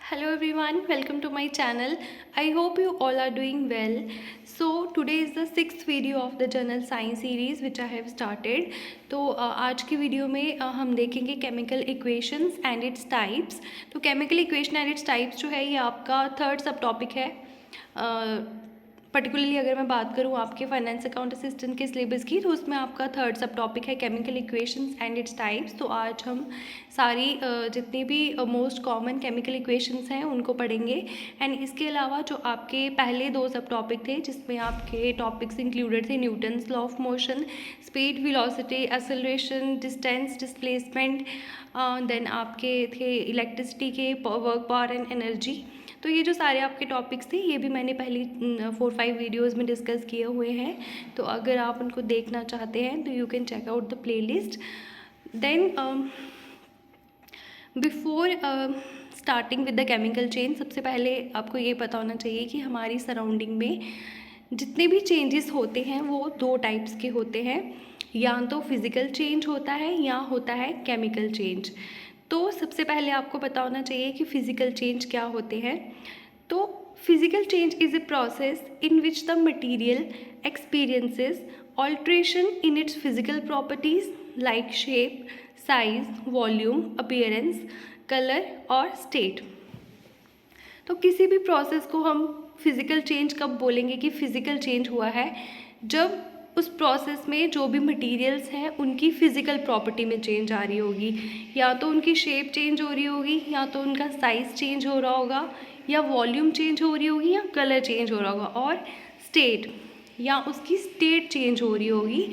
Hello everyone, welcome to my channel. I hope you all are doing well. So today is the sixth video of the General Science series which I have started. तो आज की video में हम देखेंगे chemical equations and its types. तो chemical equation and its types जो है ये आपका थर्ड सब टॉपिक है. पर्टिकुलरली अगर मैं बात करूँ आपके फाइनेंस अकाउंट असिस्टेंट के सिलेबस की, तो उसमें आपका थर्ड सब टॉपिक है chemical equations and its types. तो आज हम सारी जितनी भी मोस्ट कॉमन केमिकल इक्वेशंस हैं उनको पढ़ेंगे. एंड इसके अलावा जो आपके पहले दो सब टॉपिक थे जिसमें आपके टॉपिक्स इंक्लूडेड थे Newton's law of motion, speed, velocity, acceleration, distance, displacement, then आपके थे इलेक्ट्रिसिटी के वर्क, पावर एंड एनर्जी. तो ये जो सारे आपके टॉपिक्स थे ये भी मैंने पहली 4-5 वीडियोस में डिस्कस किए हुए हैं. तो अगर आप उनको देखना चाहते हैं तो you can check out the playlist. Then before starting with the chemical change, सबसे पहले आपको ये पता होना चाहिए कि हमारी सराउंडिंग में जितने भी चेंजेस होते हैं वो दो टाइप्स के होते हैं. या तो फिज़िकल चेंज होता है या होता है केमिकल चेंज. तो सबसे पहले आपको पता होना चाहिए कि फ़िज़िकल चेंज क्या होते हैं. तो physical change is a process in which the material experiences alteration in its physical properties like shape, size, volume, appearance, colour और स्टेट. तो किसी भी प्रोसेस को हम फिज़िकल चेंज कब बोलेंगे कि फ़िज़िकल चेंज हुआ है, जब उस प्रोसेस में जो भी मटेरियल्स हैं उनकी फ़िज़िकल प्रॉपर्टी में चेंज आ रही होगी. या तो उनकी शेप चेंज हो रही होगी, या तो उनका साइज़ चेंज हो रहा होगा, या वॉल्यूम चेंज हो रही होगी, या कलर चेंज हो रहा होगा, और स्टेट या उसकी स्टेट चेंज हो रही होगी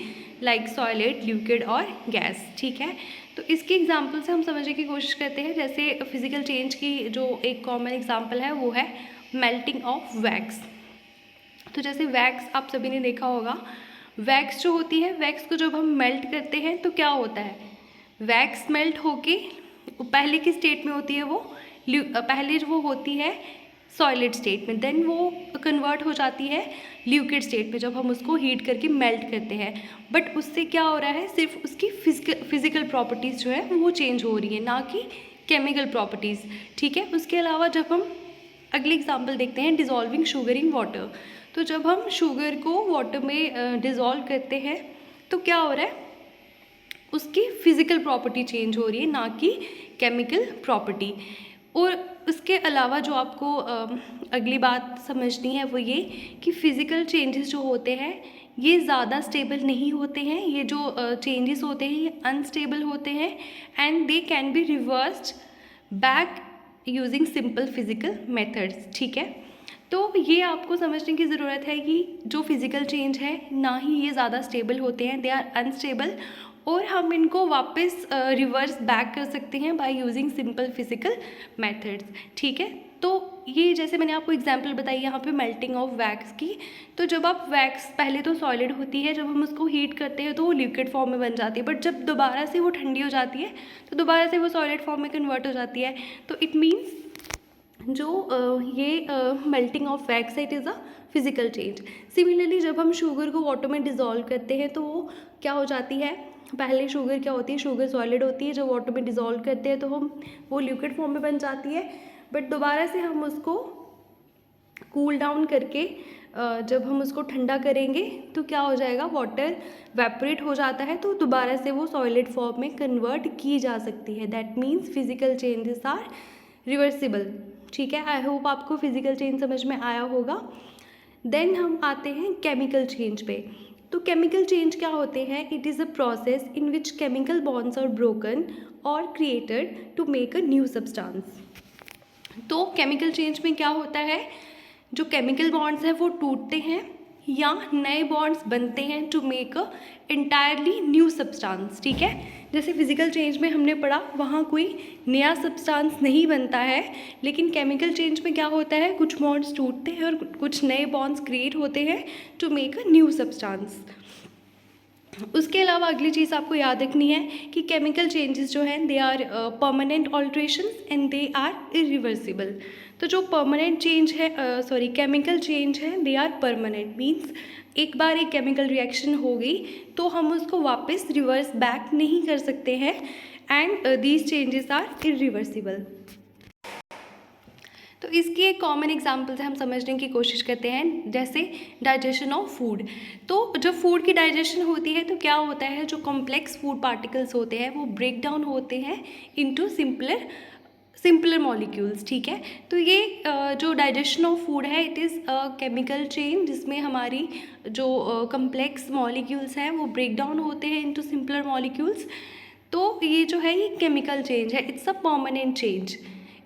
लाइक सॉलिड, लिक्विड और गैस. ठीक है, तो इसके एग्जांपल से हम समझने की कोशिश करते हैं. जैसे फिज़िकल चेंज की जो एक कॉमन एग्जांपल है वो है मेल्टिंग ऑफ वैक्स. तो जैसे वैक्स आप सभी ने देखा होगा, वैक्स जो होती है, वैक्स को जब हम मेल्ट करते हैं तो क्या होता है, वैक्स मेल्ट होके पहले की स्टेट में होती है, वो पहले जो वो होती है सॉलिड स्टेट में, देन वो कन्वर्ट हो जाती है लिक्विड स्टेट में जब हम उसको हीट करके मेल्ट करते हैं. बट उससे क्या हो रहा है, सिर्फ उसकी फिज़िकल प्रॉपर्टीज़ जो है वो चेंज हो रही है, ना कि केमिकल प्रॉपर्टीज़. ठीक है, उसके अलावा जब हम अगले एग्जाम्पल देखते हैं डिज़ोल्विंग शुगर इन वाटर. तो जब हम शुगर को वाटर में डिज़ोल्व करते हैं तो क्या हो रहा है, उसकी फ़िज़िकल प्रॉपर्टी चेंज हो रही है, ना कि केमिकल प्रॉपर्टी. और उसके अलावा जो आपको अगली बात समझनी है वो ये कि फ़िज़िकल चेंजेस जो होते हैं ये ज़्यादा स्टेबल नहीं होते हैं. ये जो चेंजेस होते हैं ये अनस्टेबल होते हैं and they can be reversed back using simple physical methods. ठीक है, तो ये आपको समझने की ज़रूरत है कि जो फिज़िकल चेंज है ना ही ये ज़्यादा स्टेबल होते हैं, दे आर अनस्टेबल, और हम इनको वापस रिवर्स बैक कर सकते हैं by using simple physical methods. ठीक है, तो ये जैसे मैंने आपको एग्जांपल बताई यहाँ पे मेल्टिंग ऑफ वैक्स की. तो जब आप वैक्स पहले तो सॉलिड होती है, जब हम उसको हीट करते हैं तो वो लिक्विड फॉर्म में बन जाती है, बट जब दोबारा से वो ठंडी हो जाती है तो दोबारा से वो सॉलिड फॉर्म में कन्वर्ट हो जाती है. तो इट मीन्स जो ये मेल्टिंग ऑफ वैक्स है, it is a physical change. Similarly जब हम शुगर को वाटर में डिज़ोल्व करते हैं तो वो क्या हो जाती है, पहले शुगर क्या होती है, शुगर सॉलिड होती है, जब वाटर में डिज़ोल्व करते हैं तो हम वो लिक्विड फॉर्म में बन जाती है. बट दोबारा से हम उसको कूल डाउन करके जब हम उसको ठंडा करेंगे तो क्या हो जाएगा, वाटर वेपोरेट हो जाता है, तो दोबारा से वो सॉलिड फॉर्म में कन्वर्ट की जा सकती है. That means physical changes are reversible. ठीक है, आई होप आपको फिज़िकल चेंज समझ में आया होगा. देन हम आते हैं केमिकल चेंज पे. तो केमिकल चेंज क्या होते हैं, it is a process in which chemical bonds are broken और created to make a new substance. तो केमिकल चेंज में क्या होता है, जो केमिकल बॉन्ड्स हैं वो टूटते हैं या नए बॉन्ड्स बनते हैं to make a entirely new substance. ठीक है, जैसे फिज़िकल चेंज में हमने पढ़ा वहाँ कोई नया सब्सटेंस नहीं बनता है, लेकिन केमिकल चेंज में क्या होता है, कुछ बॉन्ड्स टूटते हैं और कुछ नए बॉन्ड्स क्रिएट होते हैं to make a new substance. उसके अलावा अगली चीज़ आपको याद रखनी है कि केमिकल चेंजेस जो हैं they are permanent alterations and they are irreversible. तो जो परमानेंट चेंज है, केमिकल चेंज है, दे आर परमानेंट. मीन्स एक बार एक केमिकल रिएक्शन हो गई तो हम उसको वापस रिवर्स बैक नहीं कर सकते हैं, and these changes are irreversible. इसकी एक कॉमन एग्जांपल से हम समझने की कोशिश करते हैं, जैसे डाइजेशन ऑफ फूड। तो जब फूड की डाइजेशन होती है तो क्या होता है, जो कॉम्प्लेक्स फूड पार्टिकल्स होते हैं वो ब्रेक डाउन होते हैं इनटू सिंपलर मॉलिक्यूल्स। ठीक है, तो ये जो डाइजेशन ऑफ फूड है it is a chemical chain, जिसमें हमारी जो कॉम्प्लेक्स मॉलिक्यूल्स हैं वो ब्रेक डाउन होते हैं इनटू सिंपलर मॉलिक्यूल्स। तो ये जो है ये केमिकल चेंज है, it's a permanent change,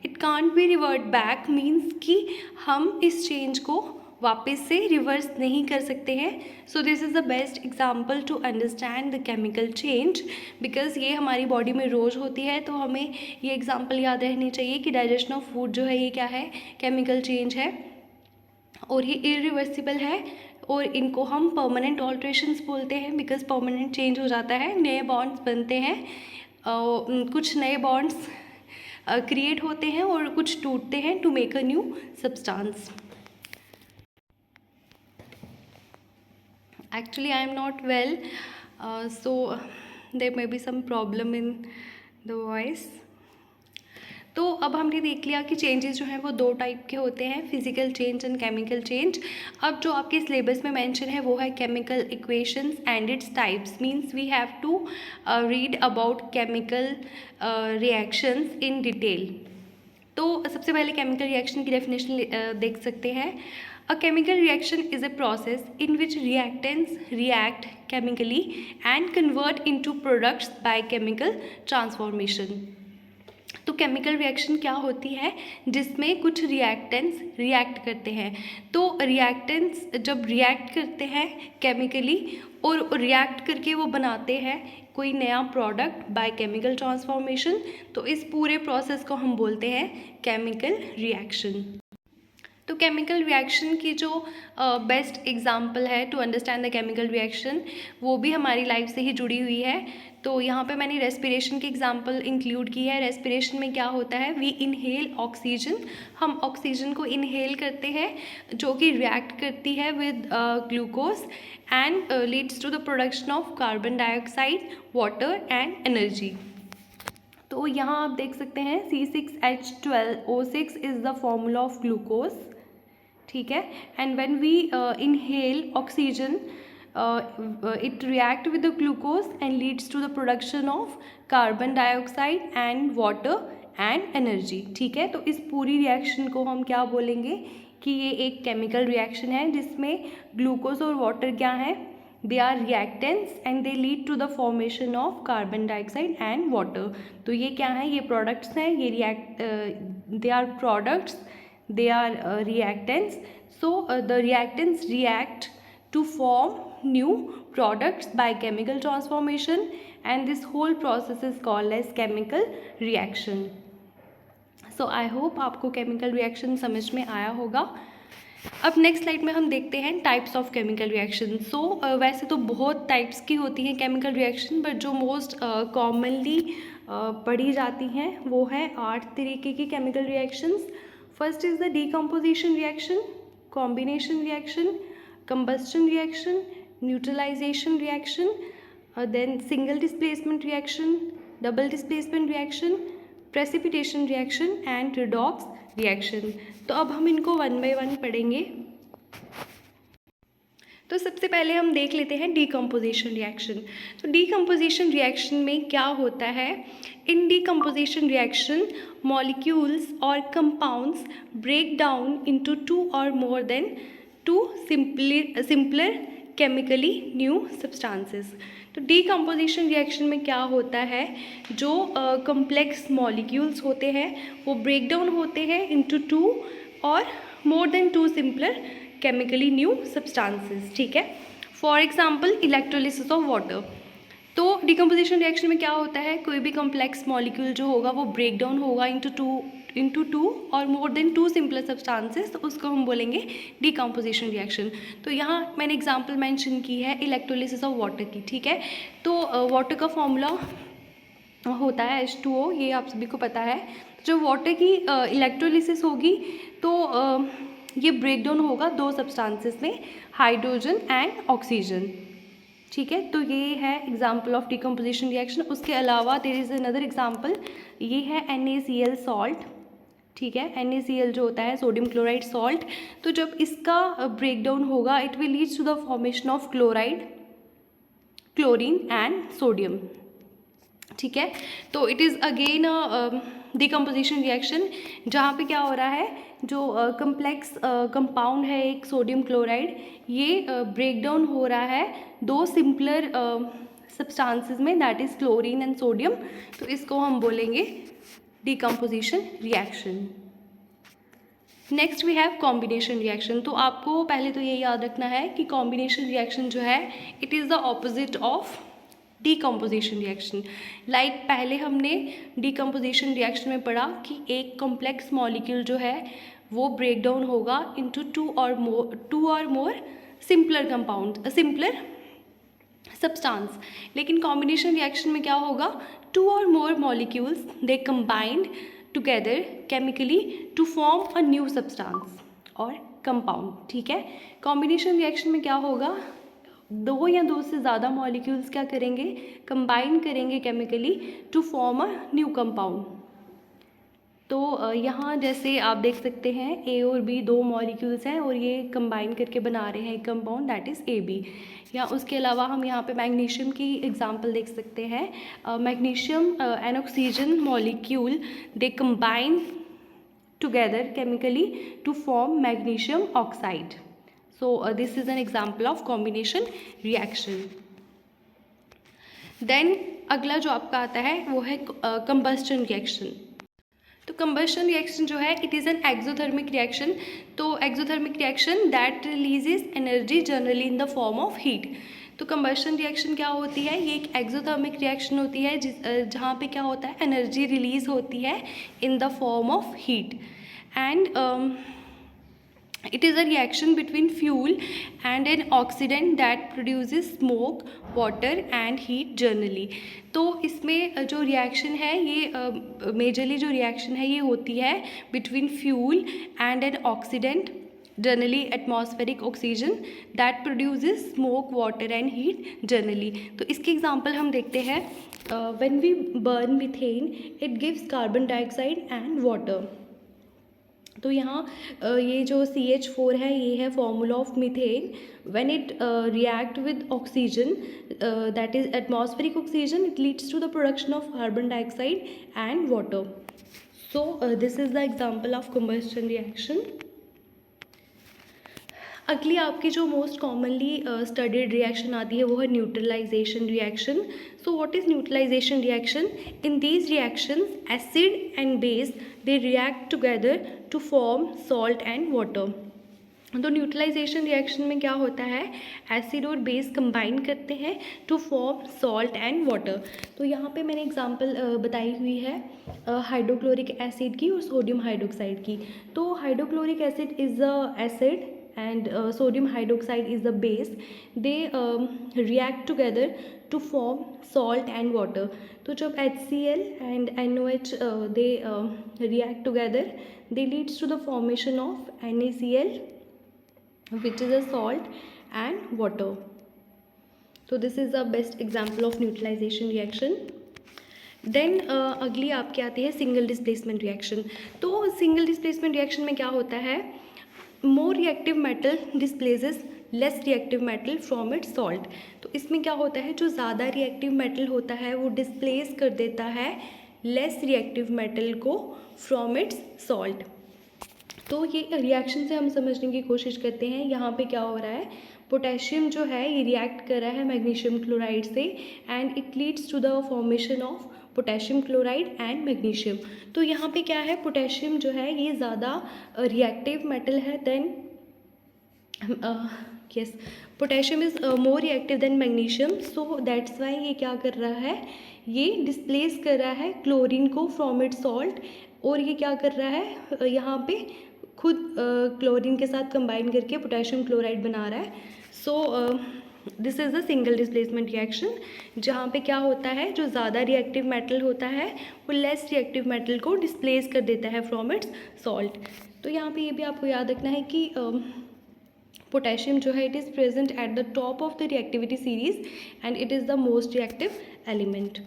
it can't be revert back, means कि हम इस चेंज को वापस से रिवर्स नहीं कर सकते हैं। So this is the best example to understand the chemical change, because ये हमारी बॉडी में रोज़ होती है। तो हमें ये एग्जाम्पल याद रहनी चाहिए कि डाइजेशन ऑफ फूड जो है ये क्या है, केमिकल चेंज है और ये इरिवर्सिबल है, और इनको हम परमानेंट ऑल्ट्रेशंस बोलते हैं, बिकॉज परमानेंट चेंज हो जाता है, नए बॉन्ड्स बनते हैं, कुछ नए बॉन्ड्स क्रिएट होते हैं और कुछ टूटते हैं to make a new substance. Actually, I am not well, so there may be some problem in the voice. तो अब हमने देख लिया कि चेंजेस जो हैं वो दो टाइप के होते हैं, physical change and chemical change. अब जो आपके सिलेबस में मेंशन है वो है chemical equations and its types, means we have to read about chemical reactions in detail. तो सबसे पहले केमिकल रिएक्शन की डेफिनेशन देख सकते हैं। A chemical reaction is a process in which reactants react chemically and convert into products by chemical transformation. तो chemical reaction क्या होती है, जिसमें कुछ रिएक्टेंट्स रिएक्ट करते हैं। तो रिएक्टेंट्स जब रिएक्ट करते हैं केमिकली और रिएक्ट करके वो बनाते हैं कोई नया प्रोडक्ट बाय केमिकल ट्रांसफॉर्मेशन, तो इस पूरे प्रोसेस को हम बोलते हैं केमिकल रिएक्शन। तो केमिकल रिएक्शन की जो बेस्ट एग्जांपल है to understand the chemical reaction, वो भी हमारी लाइफ से ही जुड़ी हुई है। तो यहाँ पे मैंने रेस्पिरेशन की एग्जांपल इंक्लूड की है। रेस्पिरेशन में क्या होता है, वी इनहेल ऑक्सीजन, हम ऑक्सीजन को इनहेल करते हैं जो कि रिएक्ट करती है with glucose and leads to the production of carbon dioxide, water and energy. तो यहाँ आप देख सकते हैं C6H12O6 is the formula of glucose. ठीक है, and when we inhale oxygen it react with the glucose and leads to the production of carbon dioxide and water and energy. ठीक है, तो इस पूरी रिएक्शन को हम क्या बोलेंगे कि ये एक केमिकल रिएक्शन है, जिसमें ग्लूकोज और वाटर क्या है, they are reactants and they lead to the formation of carbon dioxide and water. तो ये क्या है, ये products हैं, ये they are products, they are reactants. So the reactants react to form new products by chemical transformation and this whole process is called as chemical reaction. So I hope आपको chemical reaction समझ में आया होगा। अब next slide में हम देखते हैं types of chemical reaction. So वैसे तो बहुत टाइप्स की होती हैं केमिकल रिएक्शन, बट जो मोस्ट कॉमनली पढ़ी जाती हैं वो है 8 तरीके की chemical reactions. First is the decomposition reaction, combination reaction, combustion reaction, neutralisation reaction, then single displacement reaction, double displacement reaction, precipitation reaction and redox reaction. तो अब हम इनको वन बाय वन पढ़ेंगे। तो सबसे पहले हम देख लेते हैं डीकम्पोजिशन रिएक्शन। तो डीकम्पोजिशन रिएक्शन में क्या होता है, इन डीकम्पोजिशन रिएक्शन मॉलिक्यूल्स और कंपाउंड्स ब्रेक डाउन इनटू 2 और more than 2 simpler chemically new substances. तो डीकम्पोजिशन रिएक्शन में क्या होता है, जो कॉम्प्लेक्स मॉलिक्यूल्स होते हैं वो ब्रेक डाउन होते हैं इनटू 2 और more than 2 simpler chemically new substances. ठीक है, for example electrolysis of water. तो डीकम्पोजिशन रिएक्शन में क्या होता है, कोई भी कॉम्प्लेक्स मॉलिक्यूल जो होगा वो ब्रेक डाउन होगा इनटू 2 और मोर देन 2 सिंपलर सब्सटेंसेस, तो उसको हम बोलेंगे डीकम्पोजिशन रिएक्शन। तो यहाँ मैंने एग्जांपल मेंशन की है इलेक्ट्रोलिसिस ऑफ वाटर की। ठीक है, तो वाटर का फॉर्मूला होता है H2O, ये आप सभी को पता है। जो वाटर की इलेक्ट्रोलिसिस होगी तो ये ब्रेक डाउन होगा 2 सब्सटेंसेस में, हाइड्रोजन एंड ऑक्सीजन। ठीक है, तो ये है एग्जाम्पल ऑफ डीकम्पोजिशन रिएक्शन। उसके अलावा देयर इज़ अनदर एग्जाम्पल, ये है NaCl सॉल्ट। ठीक है, NaCl जो होता है सोडियम क्लोराइड सॉल्ट। तो जब इसका ब्रेकडाउन होगा it will leads to the formation of chloride, chlorine and sodium. ठीक है, तो it is again decomposition reaction, जहाँ पे क्या हो रहा है, जो कम्प्लेक्स कंपाउंड है एक सोडियम क्लोराइड, ये ब्रेकडाउन हो रहा है दो सिंपलर सब्सटेंसेस में, that is chlorine and sodium. तो इसको हम बोलेंगे decomposition reaction. Next we have combination reaction. तो आपको पहले तो ये याद रखना है कि कॉम्बिनेशन रिएक्शन जो है it is the opposite of decomposition reaction. Like पहले हमने डिकम्पोजिशन रिएक्शन में पढ़ा कि एक कॉम्प्लेक्स मॉलिक्यूल जो है वो ब्रेक डाउन होगा into two or more simpler compound, simpler substance. लेकिन कॉम्बिनेशन रिएक्शन में क्या होगा, two or more molecules they combined together chemically to form a new substance or compound. ठीक है, कॉम्बिनेशन रिएक्शन में क्या होगा, दो या दो से ज़्यादा मॉलिक्यूल्स क्या करेंगे, कंबाइन करेंगे chemically to form a new compound. तो यहाँ जैसे आप देख सकते हैं ए और बी दो मॉलिक्यूल्स हैं और ये कंबाइन करके बना रहे हैं एक कंपाउंड दैट इज़ AB। या उसके अलावा हम यहाँ पे मैग्नीशियम की एग्जांपल देख सकते हैं। Magnesium and oxygen molecule they combine together chemically to form magnesium oxide. So this is an example of combination reaction. Then अगला जो आपका आता है वो है combustion reaction। तो combustion reaction जो है it is an exothermic reaction। तो exothermic reaction that releases energy generally in the form of heat। तो combustion reaction क्या होती है, ये एक exothermic reaction होती है जहाँ पे क्या होता है, एनर्जी रिलीज होती है in the form of heat and it is a reaction between fuel and an oxidant that produces smoke, water and heat generally। तो इसमें जो रिएक्शन है ये मेजरली जो रिएक्शन है ये होती है between fuel and an oxidant, generally atmospheric oxygen, that produces smoke, water and heat generally. तो इसके एग्जांपल हम देखते हैं, when we burn methane it gives carbon dioxide and water. तो यहाँ ये जो CH4 है ये है formula of methane. When it react with oxygen that is atmospheric oxygen it leads to the production of carbon dioxide and water. So this is the example of combustion reaction. अगली आपकी जो most commonly studied reaction आती है वो है neutralisation reaction. So what is neutralisation reaction? In these reactions acid and base they react together to form salt and water. तो neutralisation reaction में क्या होता है, एसिड और बेस कंबाइन करते हैं to form salt and water. तो यहाँ पे मैंने एग्जांपल बताई हुई है हाइड्रोक्लोरिक एसिड की और सोडियम हाइड्रोक्साइड की। तो hydrochloric acid is the acid and sodium hydroxide is the base. They react together to form salt and water. तो जब HCl and NOH they react together they leads to the formation of NaCl which is a salt and water. So this is the best example of neutralization reaction. Then अगली आपकी आती है single displacement reaction. तो single displacement reaction में क्या होता है, more reactive metal displaces less reactive metal from its salt. तो इसमें क्या होता है, जो ज़्यादा रिएक्टिव मेटल होता है वो डिस्प्लेस कर देता है लेस रिएक्टिव मेटल को फ्रॉम इट्स सॉल्ट। तो ये रिएक्शन से हम समझने की कोशिश करते हैं, यहाँ पे क्या हो रहा है, पोटेशियम जो है ये रिएक्ट कर रहा है मैग्नीशियम क्लोराइड से and it leads to the formation of potassium chloride and magnesium. तो यहाँ पे क्या है, पोटेशियम जो है ये ज़्यादा रिएक्टिव मेटल है then yes potassium is more reactive than magnesium. So that's why ये क्या कर रहा है, ये डिस्प्लेस कर रहा है क्लोरीन को फ्रॉम इट सॉल्ट और ये क्या कर रहा है, यहाँ पे खुद क्लोरीन के साथ कंबाइन करके पोटेशियम क्लोराइड बना रहा है। सो this is a single displacement reaction, जहाँ पे क्या होता है, जो ज़्यादा रिएक्टिव मेटल होता है वो लेस रिएक्टिव मेटल को डिस्प्लेस कर देता है फ्रॉम इट्स सॉल्ट। तो यहाँ पे ये भी आपको याद रखना है कि पोटेशियम जो है it is present at the top of the reactivity series and it is the most reactive element.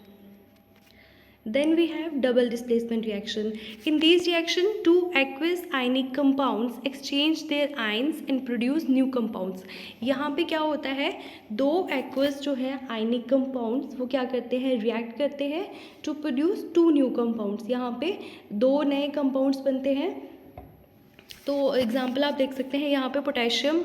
Then we have double displacement reaction. In these reaction, two aqueous ionic compounds exchange their ions and produce new compounds. यहाँ पे क्या होता है, दो aqueous जो है ionic compounds वो क्या करते हैं, रिएक्ट करते हैं to produce two new compounds. यहाँ पे दो नए compounds बनते हैं. तो एग्जाम्पल आप देख सकते हैं यहाँ पे पोटेशियम,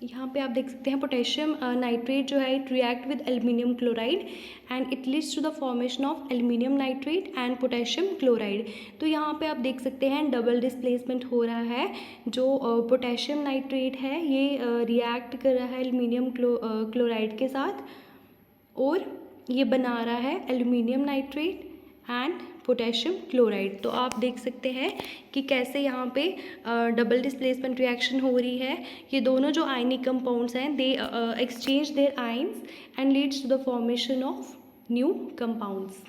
यहाँ पे आप देख सकते हैं पोटेशियम नाइट्रेट जो है it react with aluminium chloride and it leads to the formation of aluminium nitrate and potassium chloride. तो यहाँ पे आप देख सकते हैं डबल डिस्प्लेसमेंट हो रहा है. जो पोटेशियम नाइट्रेट है ये रिएक्ट कर रहा है एल्युमिनियम क्लोराइड के साथ और ये बना रहा है aluminium nitrate and potassium chloride. तो आप देख सकते हैं कि कैसे यहाँ पे डबल डिस्प्लेसमेंट रिएक्शन हो रही है. ये दोनों जो आयनिक कंपाउंड्स हैं they exchange their ions and leads to the formation of new compounds.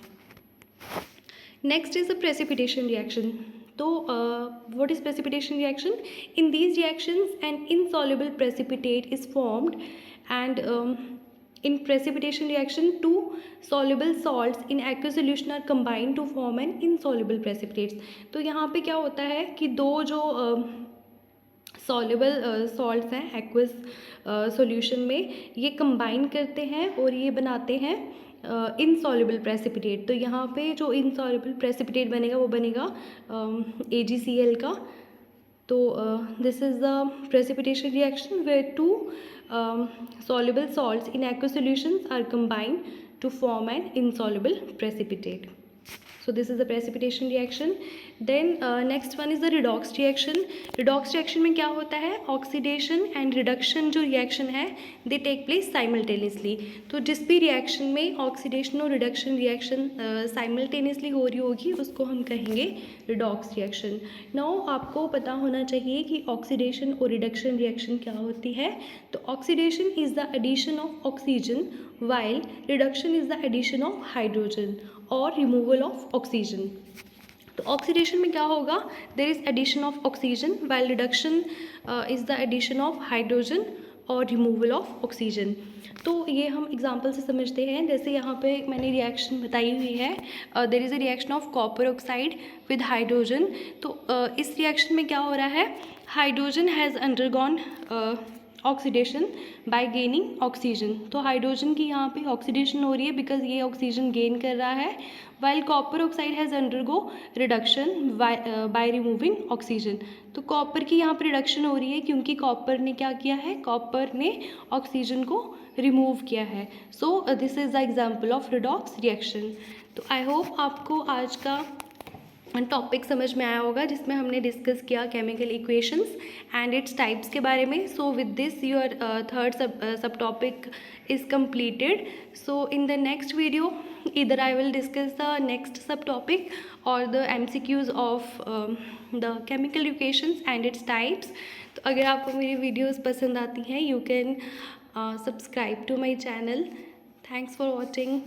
Next is the precipitation reaction. तो what is precipitation reaction? In these reactions an insoluble precipitate is formed and in precipitation reaction two soluble salts in aqueous solution are combined to form an insoluble precipitates. तो यहाँ पे क्या होता है कि दो जो soluble salts हैं aqueous solution में ये combine करते हैं और ये बनाते हैं insoluble precipitate. तो यहाँ पे जो insoluble precipitate बनेगा वो बनेगा AgCl का. तो this is the precipitation reaction where two soluble salts in aqueous solutions are combined to form an insoluble precipitate. So this is the precipitation reaction. Then next one is the redox reaction. Redox reaction में क्या होता है, oxidation and reduction जो reaction है they take place simultaneously. तो जिस भी reaction में ऑक्सीडेशन और रिडक्शन रिएक्शन साइमल्टेनियसली हो रही होगी उसको हम कहेंगे रिडॉक्स रिएक्शन. नाउ आपको पता होना चाहिए कि ऑक्सीडेशन और रिडक्शन रिएक्शन क्या होती है. तो oxidation is the addition of oxygen while reduction is the addition of hydrogen or removal of oxygen. तो ऑक्सीडेशन में क्या होगा, there is addition of oxygen while reduction is the addition of hydrogen और removal of oxygen. तो ये हम example से समझते हैं. जैसे यहाँ पे मैंने रिएक्शन बताई हुई है, there is a reaction of copper oxide with hydrogen. तो इस रिएक्शन में क्या हो रहा है, hydrogen has undergone oxidation by gaining oxygen. तो हाइड्रोजन की यहाँ पे ऑक्सीडेशन हो रही है बिकॉज ये ऑक्सीजन गेन कर रहा है, while copper oxide has undergo reduction by removing oxygen. तो कॉपर की यहाँ पे रिडक्शन हो रही है क्योंकि कॉपर ने क्या किया है, कॉपर ने ऑक्सीजन को रिमूव किया है. सो this is the example of redox reaction. तो आई होप आपको आज का टॉपिक समझ में आया होगा जिसमें हमने डिस्कस किया chemical equations and its types के बारे में. So with this your third sub topic is completed. So in the next video either I will discuss the next subtopic or the MCQs of the chemical equations and its types. तो अगर आपको मेरी videos पसंद आती हैं you can subscribe to my channel. Thanks for watching.